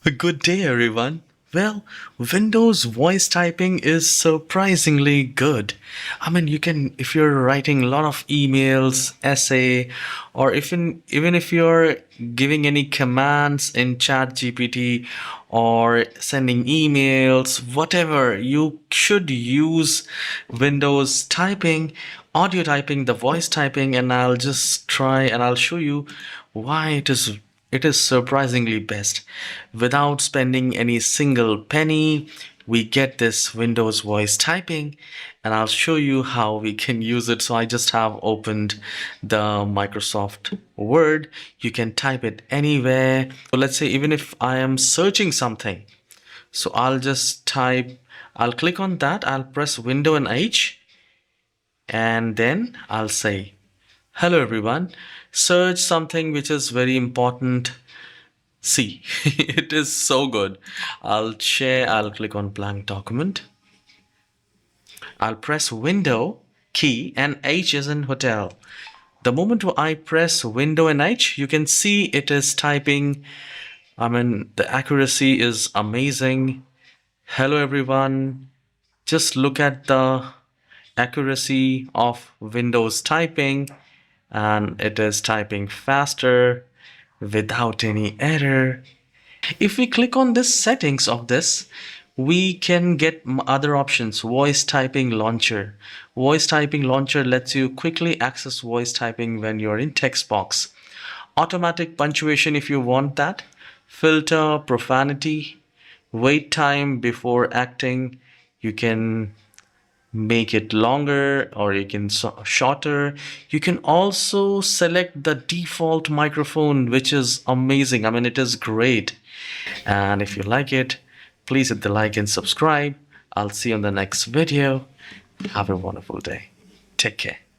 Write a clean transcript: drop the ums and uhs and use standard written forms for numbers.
Good day, everyone. Well, Windows voice typing is surprisingly good. I mean, you can, if you're writing a lot of emails, essay, or even if you're giving any commands in Chat GPT or sending emails, whatever, you should use Windows typing, audio typing, the voice typing, and I'll just try and I'll show you why it is surprisingly best. Without spending any single penny, we get this Windows voice typing, and I'll show you how we can use it. So I just have opened the Microsoft Word. You can type it anywhere. So let's say even if I am searching something, so I'll click on that, I'll press Window and H, and then I'll say, hello everyone, search something which is very important. See, it is so good. I'll click on blank document. I'll press window key and H is in hotel. The moment I press window and H, you can see it is typing. I mean, the accuracy is amazing. Hello everyone. Just look at the accuracy of Windows typing, and it is typing faster without any error. If we click on this settings of this, we can get other options. Voice typing launcher. Voice typing launcher lets you quickly access voice typing when you're in text box. Automatic punctuation if you want that. Filter profanity. Wait time before acting. You can make it longer or you can shorter. You can also select the default microphone, which is amazing. I mean, it is great. And if you like it, please hit the like and subscribe. I'll see you on the next video. Have a wonderful day. Take care.